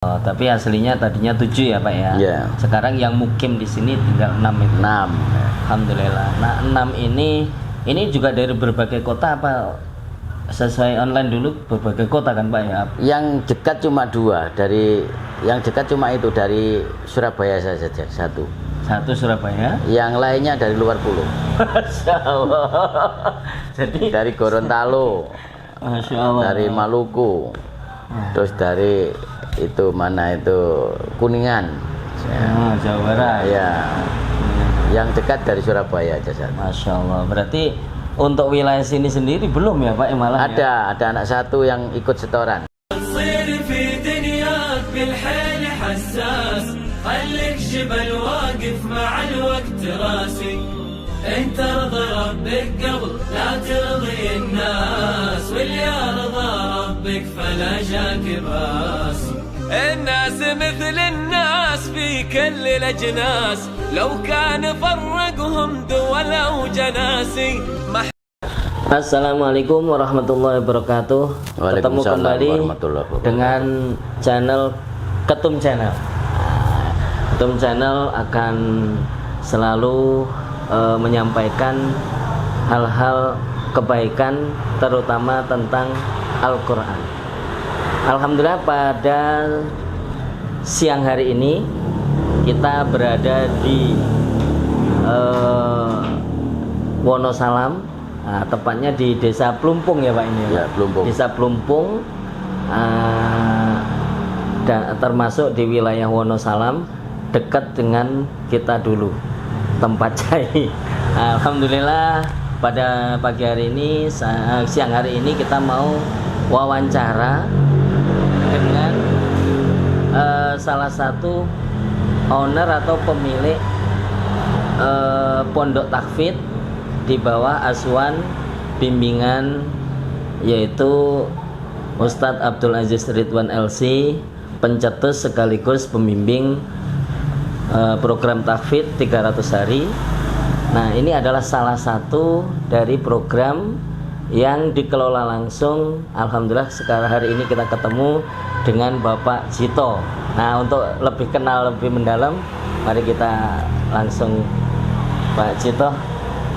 Tapi aslinya tadinya 7 ya Pak ya. Iya. Sekarang yang mukim di sini tinggal 6 itu. 6. Alhamdulillah. Nah 6 ini juga dari berbagai kota apa sesuai online dulu berbagai kota kan Pak ya? Yang dekat cuma 2 yang dekat cuma itu dari Surabaya saja satu. Satu Surabaya. Yang lainnya dari luar pulau. Masya Allah. Jadi Dari Gorontalo, Masya Allah. dari Maluku, terus dari itu mana itu Kuningan. Jawa Barat. Ya. Yang dekat dari Surabaya aja satu. Masya Allah. Berarti untuk wilayah sini sendiri belum ya Pak? Malah ya? Ada anak satu yang ikut setoran. خليك جبل واقف مع الوقت راسي انت ارضى ربك قبل لا ترضي الناس واللي ارضى ربك فلا جاك باس الناس مثل الناس في كل الاجناس لو كان فرقهم دول او جناسي Assalamualaikum warahmatullahi wabarakatuh. Ketemu kembali dengan channel Ketum Channel. Ketum Channel akan selalu menyampaikan hal-hal kebaikan terutama tentang Al-Quran. Alhamdulillah pada siang hari ini kita berada di Wonosalam, tepatnya di Desa Plumpung ya Pak ini ya, Plumpung. Desa Plumpung, termasuk di wilayah Wonosalam, dekat dengan kita dulu tempat cai. Alhamdulillah pada pagi hari ini, siang hari ini kita mau wawancara dengan salah satu owner atau pemilik pondok tahfidz di bawah asuhan bimbingan, yaitu Ustadz Abdul Aziz Ridwan LC, pencetus sekaligus pembimbing program tahfidz 300 hari. Nah, ini adalah salah satu dari program yang dikelola langsung. Alhamdulillah sekarang hari ini kita ketemu dengan Bapak Jito. Nah, untuk lebih kenal lebih mendalam, mari kita langsung Pak Jito.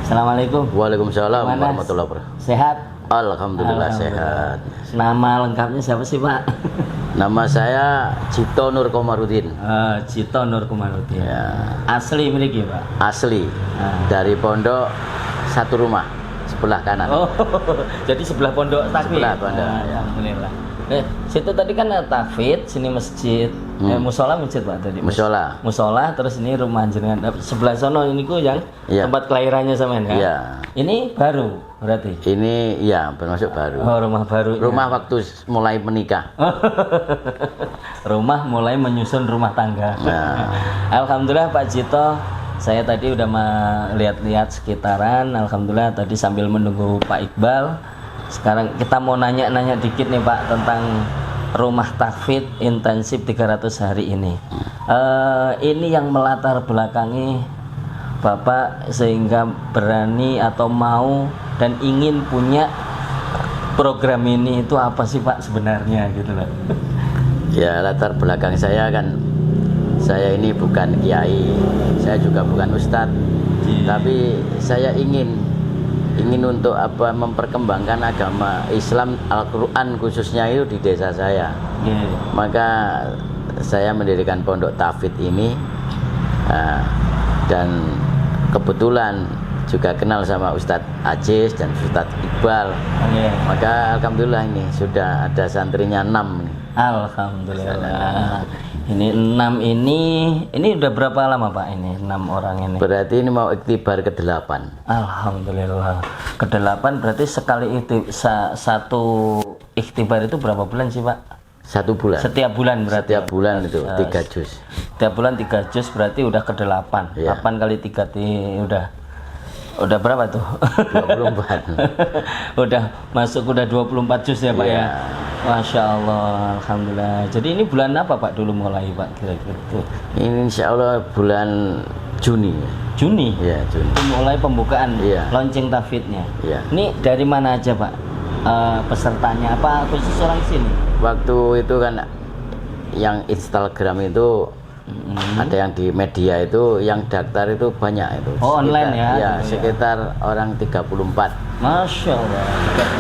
Assalamualaikum. Waalaikumsalam Gimana? warahmatullahi wabarakatuh. Sehat? Alhamdulillah sehat. Nama lengkapnya siapa sih Pak? Nama saya Jito Nur Komarudin. Jito Nur Komarudin. Ya. Asli miliki Pak? Asli. Dari pondok satu rumah sebelah kanan. Oh, jadi sebelah pondok tahfidz. Sebelah pondok. Alhamdulillah. Situ tadi kan tahfidz, sini masjid, musola masjid Pak tadi. Musola. Musola, terus ini rumah jenengan. Sebelah sono ini ku yang tempat kelahirannya sama kan? Iya. Ini baru berarti. Ini ya termasuk baru. Oh, rumah baru. Rumah waktu mulai menikah. Rumah mulai menyusun rumah tangga. Nah. Alhamdulillah Pak Jito, saya tadi udah melihat-lihat sekitaran. Alhamdulillah tadi sambil menunggu Pak Iqbal. Sekarang kita mau nanya-nanya dikit nih Pak tentang rumah tahfidz intensif 300 hari ini. Ini yang melatar belakangi Bapak sehingga berani atau mau dan ingin punya program ini itu apa sih Pak sebenarnya gitu loh. Ya, latar belakang saya kan, saya ini bukan kiai, saya juga bukan ustadz, tapi saya ingin untuk memperkembangkan agama Islam, Al-Quran khususnya itu di desa saya. Maka saya mendirikan pondok tahfidz ini, dan kebetulan juga kenal sama Ustadz Aziz dan Ustadz Iqbal. Maka alhamdulillah ini sudah ada santrinya 6 nih. Alhamdulillah. Ini 6 ini udah berapa lama Pak ini 6 orang ini? Berarti ini mau iktibar ke-8. Alhamdulillah. Ke-8 berarti sekali satu iktibar itu berapa bulan sih Pak? 1 bulan. Setiap bulan berarti. Setiap bulan itu 3 juz. Setiap bulan 3 juz berarti udah ke-8. Ya. 8 kali 3 udah berapa tuh? 24. Udah masuk udah 24 juz ya Pak ya. Masya Allah, alhamdulillah. Jadi ini bulan apa Pak dulu mulai Pak kira-kira itu? Ini insya Allah bulan Juni. Juni? Ya, Juni. Mulai pembukaan, Iya. launching tahfidznya. Iya. Ini dari mana aja Pak? Pesertanya apa khusus orang sini? Waktu itu kan yang Instagram itu ada yang di media itu yang daftar itu banyak itu. Oh, online ya? Ya, Gitu sekitar orang 34. Masya Allah,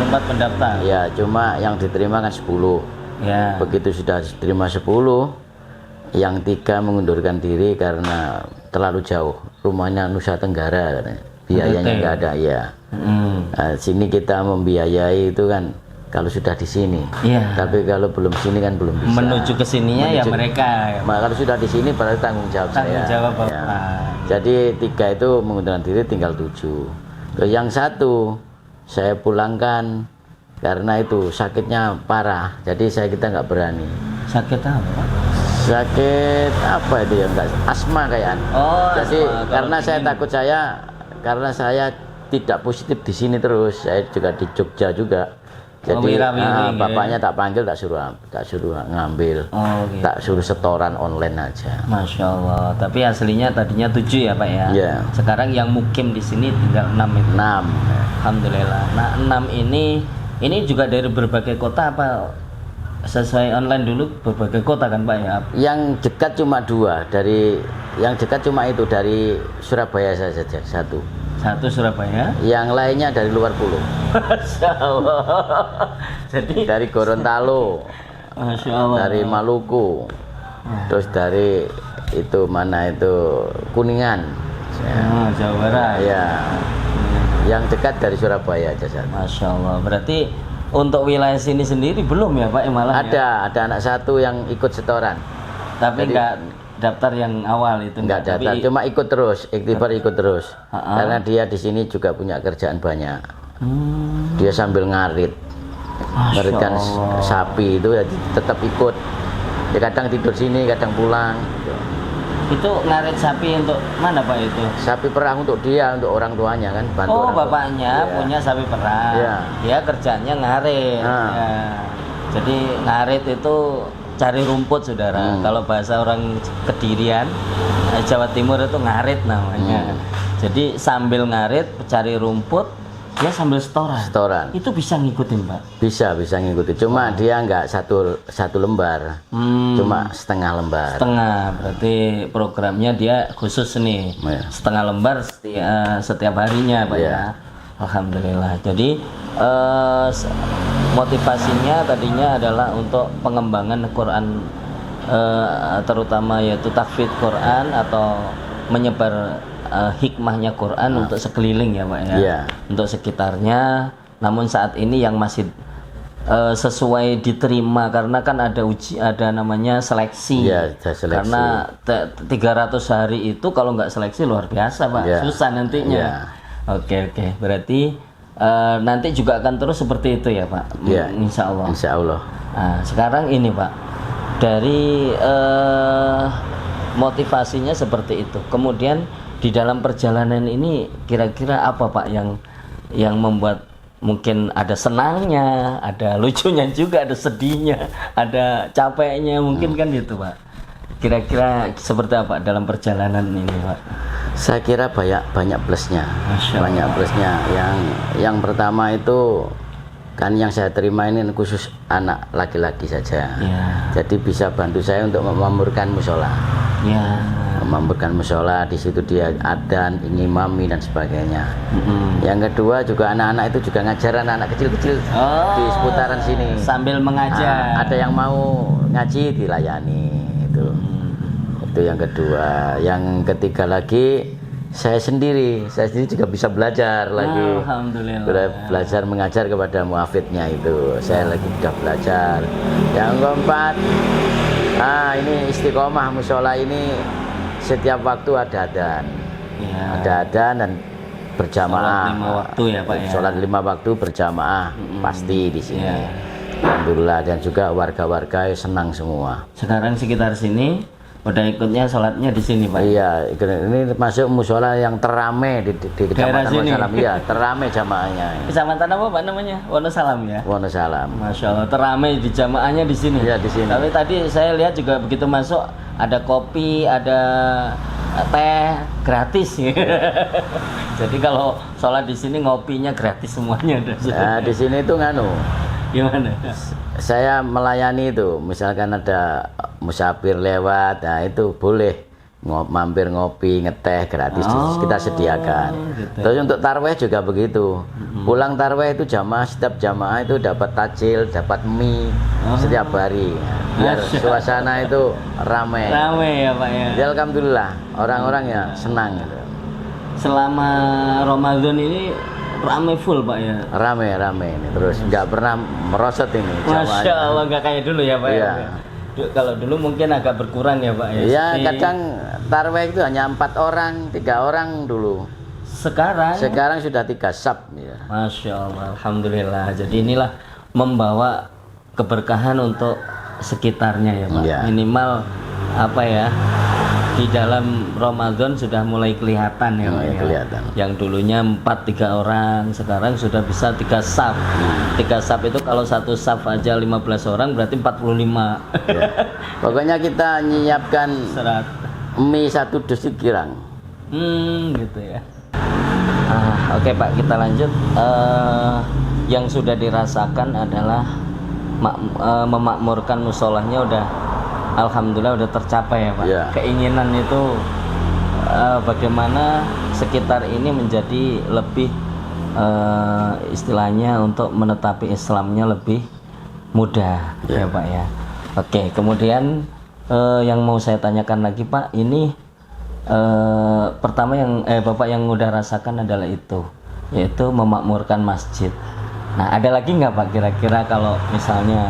34 pendaftar. Ya, cuma yang diterima kan 10. Ya. Begitu sudah diterima 10, yang 3 mengundurkan diri karena terlalu jauh. Rumahnya Nusa Tenggara katanya. Biayanya nggak ada ya. Nah, sini kita membiayai itu kan kalau sudah di sini. Iya. Tapi kalau belum sini kan belum bisa. Menuju ke sininya ya mereka. Kalau sudah di sini berarti tanggung jawab Tanggung saya. jawab Bapak. Ya. Jadi 3 itu mengundurkan diri, tinggal 7. Terus yang 1 saya pulangkan karena itu sakitnya parah. Jadi kita nggak berani. Sakit apa, Pak? Sakit apa itu ya, enggak asma kayaknya. Oh, jadi asma. karena saya takut karena saya tidak positif di sini terus, saya juga di Jogja juga. Jadi bapaknya tak panggil, tak suruh ngambil, gitu. tak suruh setoran online aja. Masya Allah. Tapi aslinya tadinya 7 ya Pak ya. Iya. Sekarang yang mukim di sini tinggal 6 itu. 6. Alhamdulillah. Nah 6 ini juga dari berbagai kota apa sesuai online dulu berbagai kota kan Pak ya? Yang dekat cuma 2 yang dekat cuma itu dari Surabaya saja 1. 1 Surabaya. Yang lainnya dari luar pulau. Masya Allah. Jadi Dari Gorontalo. Masya Allah. Dari Maluku, terus dari itu mana itu Kuningan, Jawa Barat. ya, yang dekat dari Surabaya aja saja. Masya Allah. Berarti untuk wilayah sini sendiri belum ya Pak? Malah Ada anak 1 yang ikut setoran, tapi nggak daftar yang awal itu. nggak daftar, cuma ikut terus, ikhtibar ikut terus, karena dia di sini juga punya kerjaan banyak. Dia sambil ngarit. Ngaritkan sapi itu ya tetap ikut. Ya kadang tidur sini, kadang pulang. Itu ngarit sapi untuk mana Pak itu? Sapi perah untuk dia, untuk orang tuanya kan. Bantu orang bapaknya punya sapi perah. Iya. Dia kerjanya ngarit. Ya. Jadi ngarit itu cari rumput saudara. Kalau bahasa orang Kedirian, Jawa Timur itu ngarit namanya. Jadi sambil ngarit, cari rumput, dia sambil setoran. Itu bisa ngikutin Pak? Bisa ngikutin. Cuma dia nggak satu lembar, cuma setengah lembar. Setengah, berarti programnya dia khusus nih, setengah lembar setiap harinya Pak ya. Alhamdulillah. Jadi motivasinya tadinya adalah untuk pengembangan Quran, terutama yaitu tahfidz Quran atau menyebar hikmahnya Quran untuk sekeliling ya Pak ya, untuk sekitarnya. Namun saat ini yang masih sesuai diterima karena kan ada namanya seleksi. Seleksi. Karena 300 hari itu kalau nggak seleksi luar biasa Pak, susah nantinya. Oke. Berarti nanti juga akan terus seperti itu ya Pak. Insya Allah. Nah, sekarang ini Pak, dari motivasinya seperti itu. Kemudian di dalam perjalanan ini kira-kira apa Pak yang membuat, mungkin ada senangnya, ada lucunya juga, ada sedihnya, ada capeknya mungkin kan gitu Pak. Kira-kira seperti apa dalam perjalanan ini Pak? Saya kira banyak plusnya. Banyak plusnya. Yang pertama itu kan yang saya terima ini khusus anak laki-laki saja. Jadi bisa bantu saya untuk memakmurkan musola. Memakmurkan musola, di situ dia adzan, ngimami dan sebagainya. Yang kedua juga anak-anak itu juga ngajar anak-anak kecil-kecil di seputaran sini. Sambil mengajar. Ada yang mau ngaji dilayani itu. Itu yang kedua. Yang ketiga lagi saya sendiri juga bisa belajar lagi. Alhamdulillah. Belajar mengajar kepada muafidnya itu. Saya lagi sudah belajar. Yang keempat, ini istiqomah musola ini setiap waktu ada adzan. Ada adzan dan berjamaah. Sholat 5 waktu ya Pak ya. Sholat 5 waktu berjamaah pasti di sini. Alhamdulillah, dan juga warga-warga senang semua. Sekarang sekitar sini udah ikutnya sholatnya di sini Pak. Iya, ini masuk musola yang terame di Kecamatan Wonosalam. Iya, terame jamaahnya. Kecamatan apa Pak namanya? Wonosalam ya. Wonosalam. Masya Allah, terame di jamaahnya di sini. Iya, di sini. Tapi tadi saya lihat juga begitu masuk ada kopi, ada teh gratis. Jadi kalau sholat di sini ngopinya gratis semuanya. Di sini itu gimana? Saya Saya melayani itu, misalkan ada musafir lewat, nah itu boleh mampir ngopi, ngeteh gratis kita sediakan. Gitu. Terus untuk tarweh juga begitu. Pulang tarweh itu setiap jamaah itu dapat takjil, dapat mie setiap hari. Biar suasana itu ramai. Ramai ya Pak ya. Ya alhamdulillah orang-orang ya senang gitu. Selama Ramadan ini ramai full Pak ya. Rame ini terus nggak pernah merosot ini. Masya Allah, nggak kayak dulu ya Pak Iya. ya. Kalau dulu mungkin agak berkurang ya Pak ya. Iya, kadang tarweh itu hanya 4 orang, 3 orang dulu. Sekarang sudah 3 sab ya. Masya Allah, alhamdulillah. Jadi inilah membawa keberkahan untuk sekitarnya ya Pak. Iya. Minimal apa ya, di dalam Ramadan sudah mulai kelihatan ya Pak Mulai ya. kelihatan. Yang dulunya 3 orang, sekarang sudah bisa 3 saf. 3 saf itu kalau satu saf aja 15 orang berarti 45. Ya. Pokoknya kita menyiapkan Serat. mie 1 dus kirang. Gitu ya. Oke Pak, kita lanjut. Yang sudah dirasakan adalah memakmurkan musolahnya udah, alhamdulillah udah tercapai ya Pak. Ya. Keinginan itu bagaimana sekitar ini menjadi lebih istilahnya untuk menetapi Islamnya lebih mudah ya Pak ya. Oke, kemudian yang mau saya tanyakan lagi Pak, ini pertama yang Bapak yang udah rasakan adalah itu, yaitu memakmurkan masjid. Nah, ada lagi nggak Pak kira-kira kalau misalnya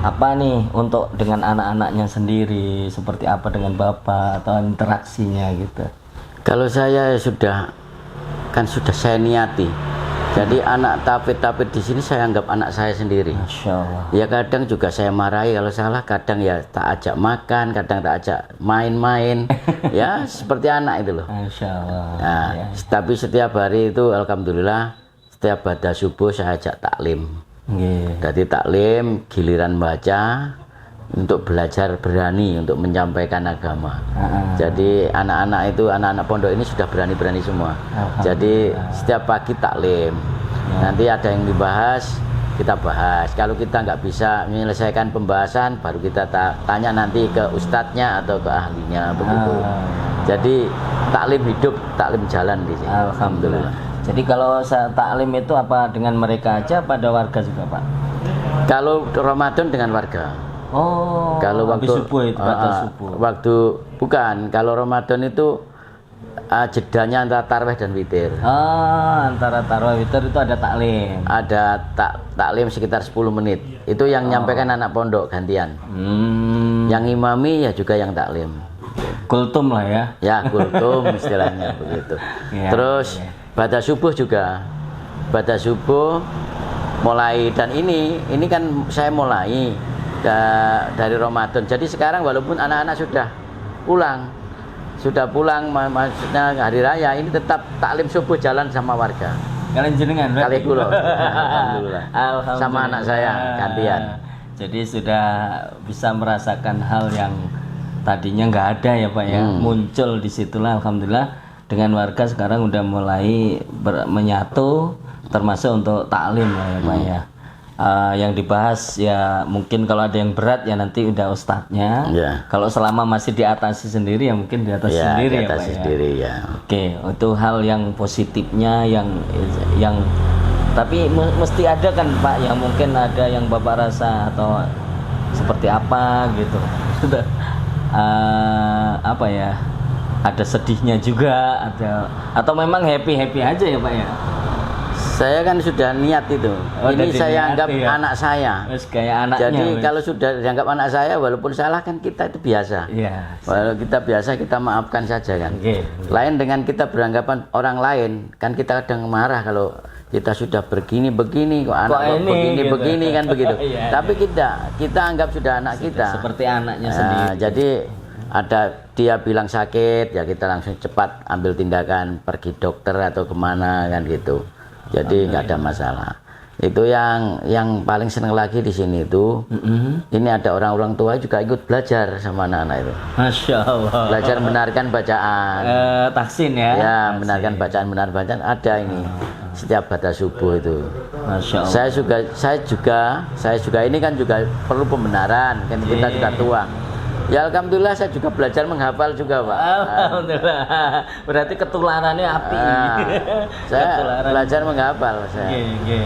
apa nih untuk dengan anak-anaknya sendiri, seperti apa dengan Bapak atau interaksinya gitu? Kalau saya sudah saya niati. Jadi anak tapit di sini saya anggap anak saya sendiri. Masya Allah. Ya kadang juga saya marahi kalau salah, kadang ya tak ajak makan, kadang tak ajak main-main. Ya seperti anak itu loh. Masya Allah. Nah, Ya. tapi setiap hari itu alhamdulillah setiap pada subuh saya ajak taklim. Jadi taklim giliran baca untuk belajar berani untuk menyampaikan agama. Jadi anak-anak itu, anak-anak pondok ini sudah berani-berani semua. Jadi setiap pagi taklim. Nanti ada yang dibahas, kita bahas. Kalau kita nggak bisa menyelesaikan pembahasan, baru kita tanya nanti ke ustadznya atau ke ahlinya begitu. Jadi taklim hidup, taklim jalan di sini. Alhamdulillah. Jadi kalau saya taklim itu apa dengan mereka aja, pada warga juga Pak? Kalau Ramadan dengan warga. Oh, Kalau waktu subuh itu batas subuh. Waktu bukan, kalau Ramadan itu jedanya antara tarweh dan witir. Antara tarawih witir itu ada taklim. Ada taklim sekitar 10 menit. Itu yang nyampaikan anak pondok gantian. Yang imami ya juga yang taklim. Kultum lah ya. Ya, kultum istilahnya begitu. Ya, Terus baca subuh juga. Baca subuh mulai, dan ini kan saya mulai dari Ramadan. Jadi sekarang walaupun anak-anak sudah pulang maksudnya hari raya, ini tetap taklim subuh jalan sama warga. Kalian jenengan Kali kulo. Alhamdulillah. Sama anak saya gantian. Jadi sudah bisa merasakan hal yang tadinya nggak ada ya Pak ya. Muncul disitulah alhamdulillah. Dengan warga sekarang udah mulai menyatu, termasuk untuk taklim ya Pak ya. Yang dibahas ya mungkin kalau ada yang berat ya nanti udah ustadznya. Kalau selama masih diatasi sendiri ya mungkin diatasi sendiri ya Pak sendiri, ya. Oke, itu hal yang positifnya yang tapi mesti ada kan Pak, yang mungkin ada yang Bapak rasa atau seperti apa gitu. Apa ya? Ada sedihnya juga, atau memang happy aja ya Pak ya? Saya kan sudah niat itu. Ini saya anggap anak saya. Kayak anaknya. Jadi kalau sudah dianggap anak saya, walaupun salah kan kita itu biasa. Walau kita biasa, kita maafkan saja kan. Lain dengan kita beranggapan orang lain, kan kita kadang marah kalau kita sudah begini kok anak begini kan begitu. Tapi kita anggap sudah anak kita. Seperti anaknya sendiri. Jadi ada dia bilang sakit, ya kita langsung cepat ambil tindakan, pergi dokter atau kemana kan gitu. Jadi nggak ada masalah. Itu yang paling senang lagi di sini itu, ini ada orang tua juga ikut belajar sama anak-anak itu. Masya Allah. Belajar mendengarkan bacaan. Tahsin ya. Ya, mendengarkan bacaan ada ini. Setiap baca subuh itu. Masya Allah. Saya juga ini kan juga perlu pembenaran, kan kita sudah tua. Ya alhamdulillah saya juga belajar menghafal juga, Pak. Alhamdulillah. Berarti ketularannya api. Saya Ketularan. belajar menghafal saya. Nggih.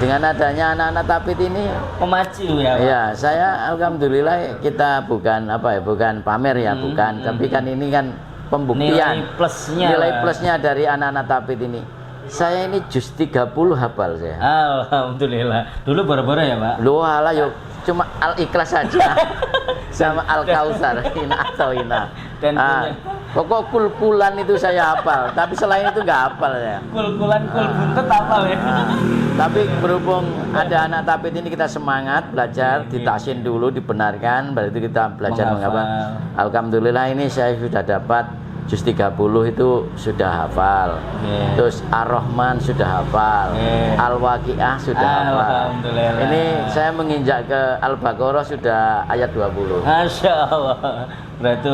Dengan adanya anak-anak tapit ini, Memacu ya, Pak. ya saya alhamdulillah kita bukan bukan pamer ya, bukan. Tapi kan ini kan pembuktian. Nilai Nilai plusnya dari anak-anak tapit ini. Saya ini juz 30 hafal saya. Alhamdulillah. Dulu baru-baru ya, Pak. Lu alah yuk cuma al-ikhlas saja sama al-kausar ina atau ina. Dan Pokok kul-kulan itu saya hafal, tapi selain itu nggak hafal ya. Kul-kulan kul buntet hafal ya. Tapi berhubung ada anak tapit ini kita semangat belajar, ditasin dulu, dibenarkan, baru itu kita belajar menghafal. Alhamdulillah ini saya sudah dapat juz 30 itu sudah hafal. Terus Ar-Rahman sudah hafal. Al-Waqiah sudah hafal. Alhamdulillah. Ini saya menginjak ke Al-Baqarah sudah ayat 20. Masya Allah. Berarti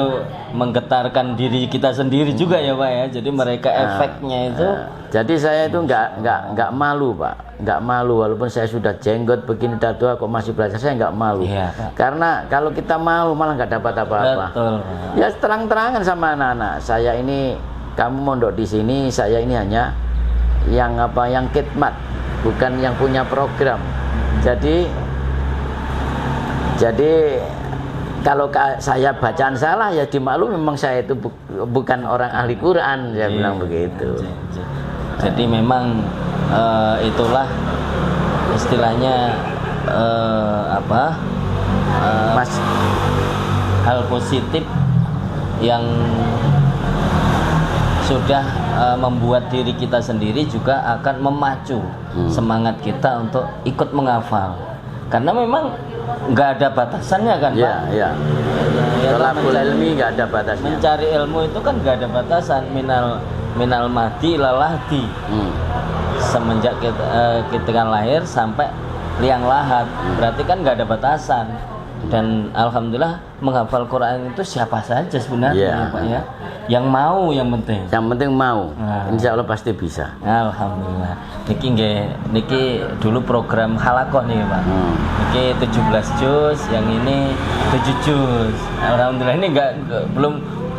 menggetarkan diri kita sendiri juga ya, Pak ya. Jadi mereka efeknya itu. Jadi saya itu nggak malu, Pak. Nggak malu walaupun saya sudah jenggot begini tatua kok masih belajar, saya nggak malu. Iya, Pak. Karena kalau kita malu malah nggak dapat apa-apa. Betul. Ya terang-terangan sama anak-anak. Saya ini kamu mondok di sini, saya ini hanya yang khidmat, bukan yang punya program. Jadi kalau saya bacaan salah ya dimaklum, memang saya itu bukan orang ahli Quran, saya bilang begitu. Jadi memang itulah istilahnya Mas, hal positif yang sudah membuat diri kita sendiri juga akan memacu semangat kita untuk ikut menghafal. Karena memang nggak ada batasannya kan, Pak? Iya. Tolabul ilmi nggak ada batasnya. Mencari ilmu itu kan nggak ada batasan, minal mahdi ilal lahdi. Semenjak kita lahir sampai liang lahat, berarti kan nggak ada batasan. Dan alhamdulillah menghafal Quran itu siapa saja sebenarnya, Pak ya. Yang mau, yang penting mau. Insya Allah pasti bisa. Alhamdulillah. Niki dulu program halakoh nih, Pak. Niki 17 juz, yang ini 7 juz. Alhamdulillah ini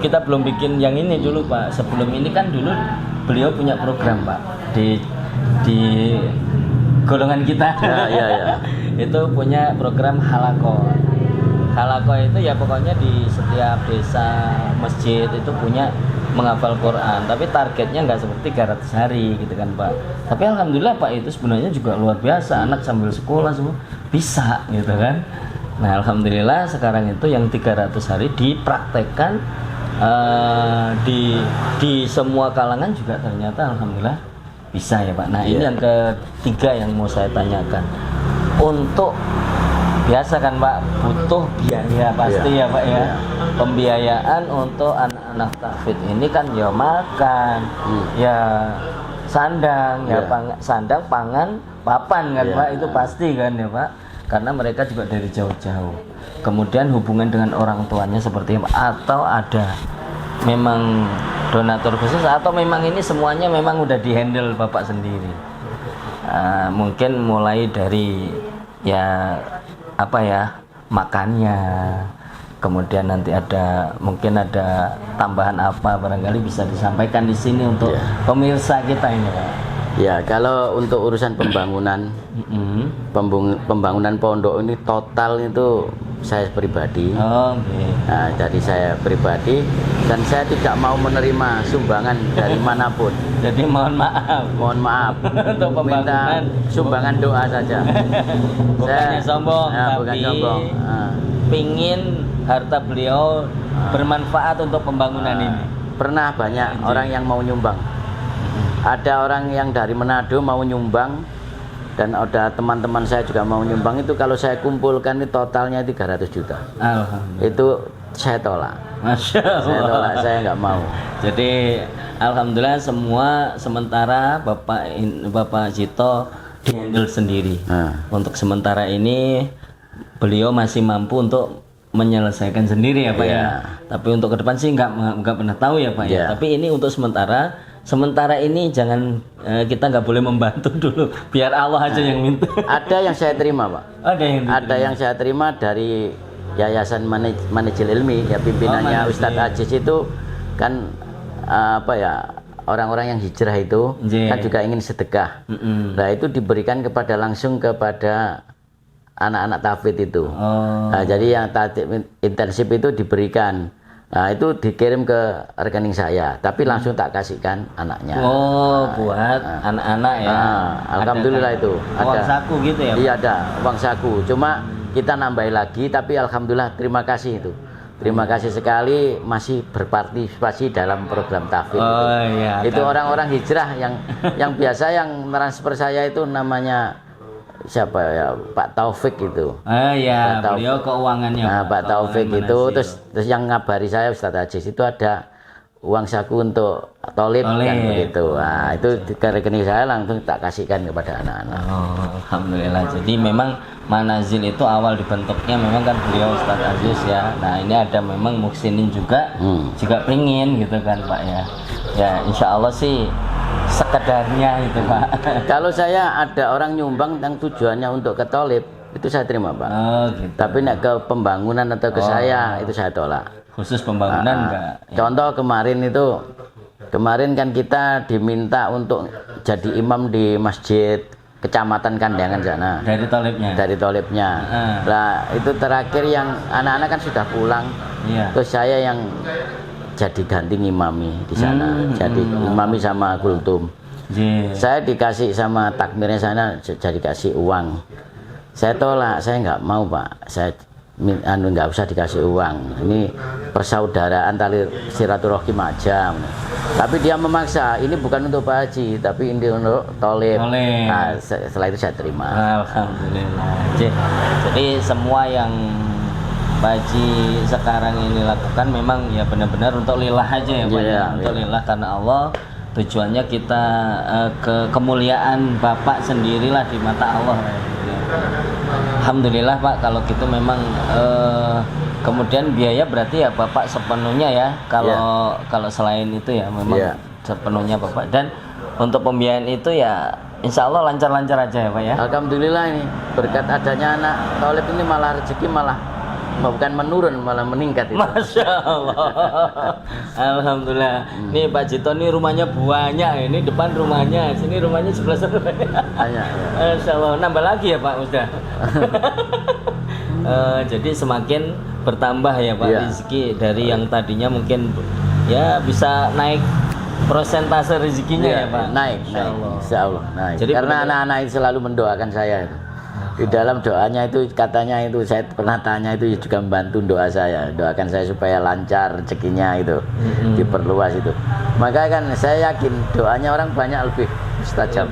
kita belum bikin yang ini dulu, Pak. Sebelum ini kan dulu beliau punya program, Pak, di golongan kita. Ya. Itu punya program halakoh. Halakoh itu ya pokoknya di setiap desa, masjid itu punya menghafal Quran, tapi targetnya nggak seperti 300 hari gitu kan, Pak. Tapi alhamdulillah, Pak, itu sebenarnya juga luar biasa, anak sambil sekolah semua bisa gitu kan. Nah alhamdulillah sekarang itu yang 300 hari dipraktekkan di semua kalangan juga ternyata alhamdulillah bisa ya, Pak. Nah ini yang ketiga yang mau saya tanyakan. Untuk biasa kan, Pak, butuh biaya pasti ya, Pak ya. Pembiayaan untuk anak-anak tahfidz ini kan ya makan, ya sandang, sandang, pangan, papan kan, Pak, itu pasti kan ya, Pak. Karena mereka juga dari jauh-jauh. Kemudian hubungan dengan orang tuanya seperti apa? Atau ada memang donatur khusus, atau memang ini semuanya memang udah dihandle Bapak sendiri? Mungkin mulai dari makannya, kemudian nanti mungkin ada tambahan apa, barangkali bisa disampaikan di sini untuk pemirsa kita ini, Pak. Ya, kalau untuk urusan pembangunan pondok ini total itu saya pribadi. Nah, jadi saya pribadi, dan saya tidak mau menerima sumbangan dari manapun. Jadi mohon maaf untuk minta sumbangan doa saja. Bukannya sombong, bukan tapi sombong. pingin harta beliau bermanfaat untuk pembangunan ini. Pernah banyak orang yang mau nyumbang. Ada orang yang dari Manado mau nyumbang, dan ada teman-teman saya juga mau nyumbang. Itu kalau saya kumpulkan ini totalnya 300 juta. Alhamdulillah. Itu saya tolak. Masya Allah. Saya tolak, saya nggak mau. Jadi alhamdulillah semua sementara Bapak Jito dihandle sendiri. Untuk sementara ini beliau masih mampu untuk menyelesaikan sendiri ya, Pak ya. Tapi untuk ke depan sih nggak pernah tahu ya, Pak ya. Tapi ini untuk sementara ini jangan kita nggak boleh membantu dulu, biar Allah aja yang minta. Ada yang saya terima, Pak. Ada yang saya terima dari Yayasan Manajil Ilmi, ya pimpinannya Ustadz Aziz itu kan apa ya, orang-orang yang hijrah itu kan juga ingin sedekah. Nah itu diberikan langsung kepada anak-anak tahfidz itu. Nah, jadi yang intensif itu diberikan. Nah itu dikirim ke rekening saya, tapi langsung tak kasihkan anaknya. Buat anak-anak ya. Alhamdulillah itu ada uang saku gitu ya? Iya ada uang saku. Cuma kita nambahin lagi, tapi alhamdulillah terima kasih itu. Terima kasih sekali masih berpartisipasi dalam program tahfidz. Iya. Itu orang-orang hijrah yang biasa yang transfer saya itu namanya siapa ya, Pak Taufik itu. Iya, beliau keuangannya. Nah, Pak Taufik itu terus yang ngabari saya Ustadz Aziz itu ada uang saku untuk tolib kan begitu. Nah, itu ke rekening saya langsung tak kasihkan kepada anak-anak. Alhamdulillah. Jadi memang Manazil itu awal dibentuknya memang kan beliau Ustadz Aziz ya. Nah, ini ada memang muksinin juga pengen gitu kan Pak ya. Ya, insya Allah sih sekedarnya itu Pak. Kalau saya ada orang nyumbang yang tujuannya untuk ke tolib, itu saya terima Pak. Gitu. Tapi nek ke pembangunan atau ke saya, itu saya tolak. Khusus pembangunan enggak? Contoh kemarin kan kita diminta untuk jadi imam di masjid Kecamatan Kandangan sana. Dari tolibnya. Nah itu terakhir yang anak-anak kan sudah pulang. Terus saya yang jadi ganti ngimami di sana, jadi imami sama kultum. Saya dikasih sama takmirnya sana, jadi kasih uang. Saya tolak, saya nggak mau Pak, saya nggak usah dikasih uang. Ini persaudaraan tali silaturahim aja. Tapi dia memaksa, ini bukan untuk Pak Haji, tapi ini untuk tolib. Nah, setelah itu saya terima. Alhamdulillah. Jadi semua yang Pak Haji sekarang ini lakukan memang ya benar-benar untuk lillah aja ya Pak ya, untuk lillah karena Allah. Tujuannya kita kemuliaan Bapak sendirilah di mata Allah. Alhamdulillah Pak, kalau gitu memang kemudian biaya berarti ya Bapak sepenuhnya ya, kalau selain itu ya memang sepenuhnya Bapak. Dan untuk pembiayaan itu ya insya Allah lancar-lancar aja ya Pak ya. Alhamdulillah ini berkat adanya anak tolib ini malah rezeki bukan menurun malah meningkat itu. Masya Allah. Alhamdulillah. Nih Pak Jito nih rumahnya banyak, ini depan rumahnya, sini rumahnya sebelah sana. Masya Allah. Nambah lagi ya Pak udah. Jadi semakin bertambah ya Pak rezeki dari yang tadinya mungkin ya bisa naik persentase rezekinya ya Pak. Naik. Insya Allah naik. Jadi karena anak-anak itu selalu mendoakan saya itu. Di dalam doanya itu katanya itu saya pernah tanya itu juga membantu doa saya, doakan saya supaya lancar rezekinya itu diperluas itu. Maka kan saya yakin doanya orang banyak lebih mustajab.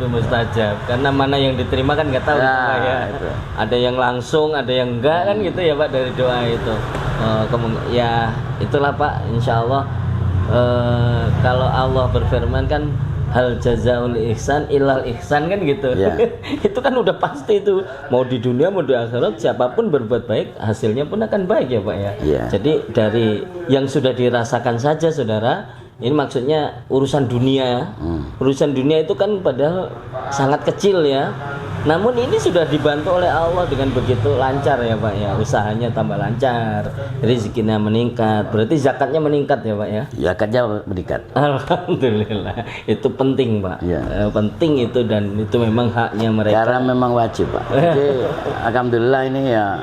Karena mana yang diterima kan nggak tahu ya. Ada yang langsung, ada yang enggak kan gitu ya Pak dari doa itu. Ya itulah Pak, insya Allah kalau Allah berfirman kan hal jazaul ihsan ilal ihsan kan gitu. Itu kan udah pasti itu, mau di dunia mau di akhirat siapapun berbuat baik hasilnya pun akan baik ya Pak ya. Jadi dari yang sudah dirasakan saja saudara, ini maksudnya urusan dunia. Urusan dunia itu kan padahal sangat kecil ya. Namun ini sudah dibantu oleh Allah dengan begitu lancar ya Pak ya, usahanya tambah lancar, rezekinya meningkat, berarti zakatnya meningkat ya Pak ya? Zakatnya meningkat. Alhamdulillah, itu penting Pak, penting itu dan itu memang haknya mereka. Karena memang wajib Pak. Jadi alhamdulillah ini ya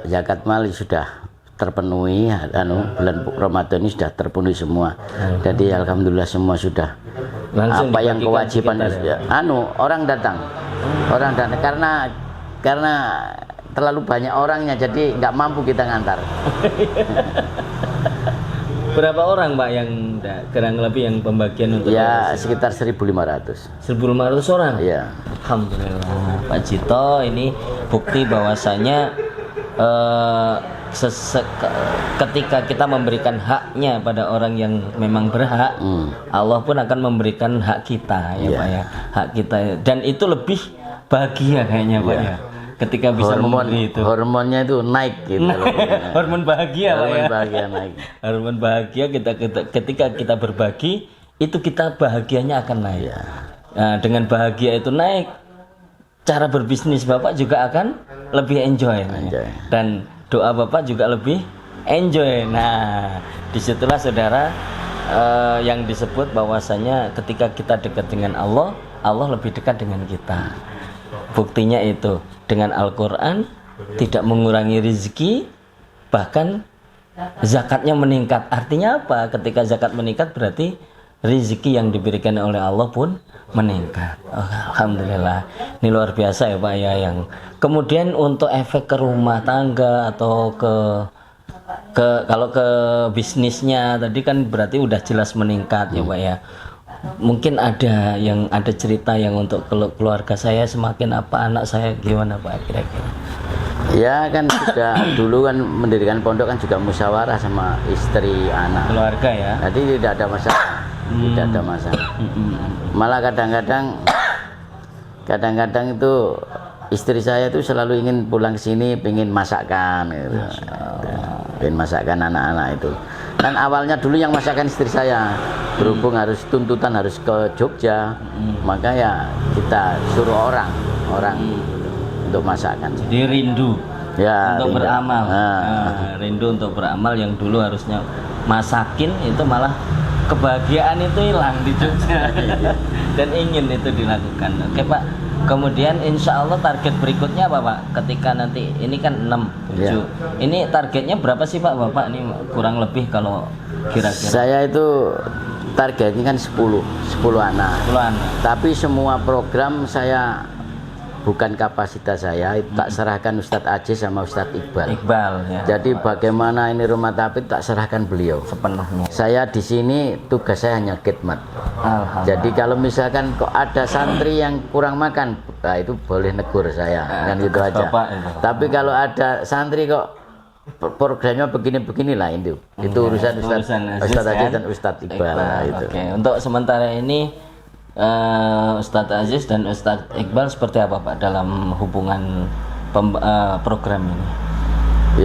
zakat mal sudah terpenuhi, bulan Ramadan ini sudah terpenuhi semua. Jadi alhamdulillah semua sudah. Langsung apa yang kewajiban ya. Orang datang karena terlalu banyak orangnya, jadi nggak mampu kita ngantar. Berapa orang Pak yang kurang lebih yang pembagian untuk sekitar 1.500 orang? Iya. Alhamdulillah Pak Jito, ini bukti bahwasanya ketika kita memberikan haknya pada orang yang memang berhak, Allah pun akan memberikan hak kita ya Pak ya, hak kita, dan itu lebih bahagia kayaknya Pak ya, ketika bisa memberi itu. Hormonnya itu naik gitu. Hormon bahagia Pak ya. Hormon bahagia naik. Hormon bahagia ketika kita berbagi itu kita bahagianya akan naik. Nah, dengan bahagia itu naik, cara berbisnis Bapak juga akan lebih enjoy. Dan doa Bapak juga lebih enjoy. Nah, disitulah saudara yang disebut bahwasanya ketika kita dekat dengan Allah, Allah lebih dekat dengan kita. Buktinya itu dengan Al-Quran tidak mengurangi rezeki, bahkan zakatnya meningkat. Artinya apa? Ketika zakat meningkat berarti rezeki yang diberikan oleh Allah pun meningkat. Alhamdulillah, ini luar biasa ya Pak ya. Yang kemudian untuk efek ke rumah tangga atau kalau ke bisnisnya tadi kan berarti udah jelas meningkat ya Pak ya. Mungkin ada cerita yang untuk keluarga saya semakin apa, anak saya gimana Pak kira-kira? Ya kan juga dulu kan mendirikan pondok kan juga musyawarah sama istri anak. Keluarga ya. Jadi tidak ada masalah. Tidak ada masalah. Malah kadang-kadang itu istri saya itu selalu ingin pulang ke sini pengen masakkan gitu. Pengen masakkan anak-anak itu. Dan awalnya dulu yang masakkan istri saya, berhubung harus tuntutan harus ke Jogja, maka ya kita suruh orang untuk masakkan. Jadi rindu ya, untuk beramal. Rindu untuk beramal yang dulu harusnya masakin itu malah kebahagiaan itu hilang di Jogja. Dan ingin itu dilakukan. Oke Pak, kemudian insya Allah target berikutnya apa Pak? Ketika nanti ini kan 6, 7 ya. Ini targetnya berapa sih Pak Bapak? Ini kurang lebih kalau kira-kira. Saya itu targetnya kan 10 anak. 10 anak. Tapi semua program saya bukan kapasitas saya, tak serahkan Ustadz Aziz sama Ustadz Iqbal ya. Jadi bagaimana ini rumah tafid tak serahkan beliau sepenuhnya. Saya di sini tugas saya hanya khidmat. Jadi kalau misalkan kok ada santri yang kurang makan, nah itu boleh negur saya, kan gitu aja. Tapi kalau ada santri kok programnya begini-beginilah itu urusan Ustadz Aziz dan Ustadz Iqbal. Itu. Oke, untuk sementara ini Ustadz Aziz dan Ustadz Iqbal seperti apa Pak dalam hubungan program ini?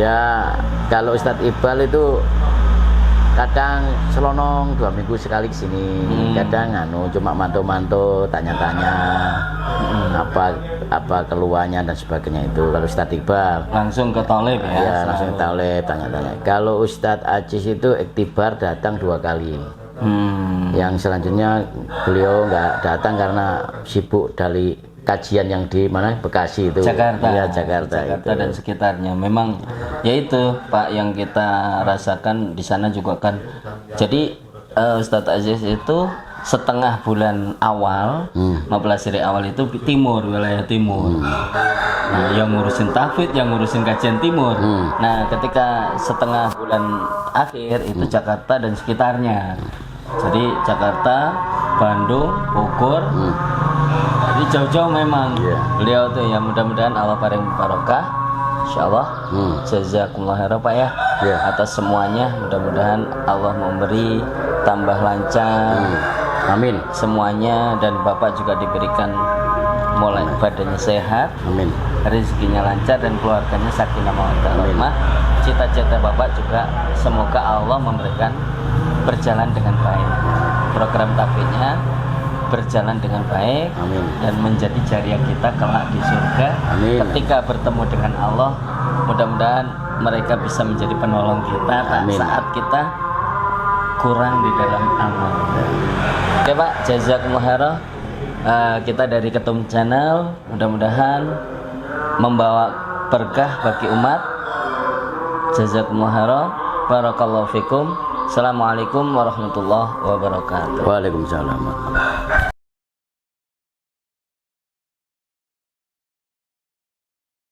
Ya kalau Ustadz Iqbal itu kadang selonong 2 minggu sekali kesini, kadang cuma mantu-mantu tanya-tanya apa keluarnya dan sebagainya itu. Kalau Ustadz Iqbal langsung ke Tolib ya langsung ke Tolib tanya-tanya. Kalau Ustadz Aziz itu iktibar datang 2 kali. Yang selanjutnya beliau nggak datang karena sibuk dari kajian yang di mana Bekasi itu. Jakarta. Ya, Jakarta dan sekitarnya. Memang ya itu Pak yang kita rasakan di sana juga kan. Jadi Ustadz Aziz itu setengah bulan awal, mempelajari awal itu timur, wilayah timur. Nah, yang ngurusin tahfidz, yang ngurusin kajian timur. Nah, ketika setengah bulan akhir itu Jakarta dan sekitarnya. Jadi Jakarta, Bandung, Bogor. Jadi jauh-jauh memang. Beliau tuh ya mudah-mudahan Allah paring barokah. Insyaallah. Jazakumullah khairan Pak ya. Atas semuanya mudah-mudahan Allah memberi tambah lancar. Amin. Semuanya dan Bapak juga diberikan mulai badannya sehat. Amin. Rezekinya lancar dan keluarganya sakinah mawaddah warahmah. Cita-cita Bapak juga semoga Allah memberikan berjalan dengan baik. Program tahfidznya berjalan dengan baik. Amin. Dan menjadi jariah kita kelak di surga. Amin. Ketika bertemu dengan Allah, mudah-mudahan mereka bisa menjadi penolong kita saat kita kurang di dalam amal. Oke Pak, jazakumullah khairan. Kita dari Ketum Channel mudah-mudahan membawa berkah bagi umat. Jazakumullah khairan. Barakallahu fikum. Assalamualaikum warahmatullahi wabarakatuh. Waalaikumsalam.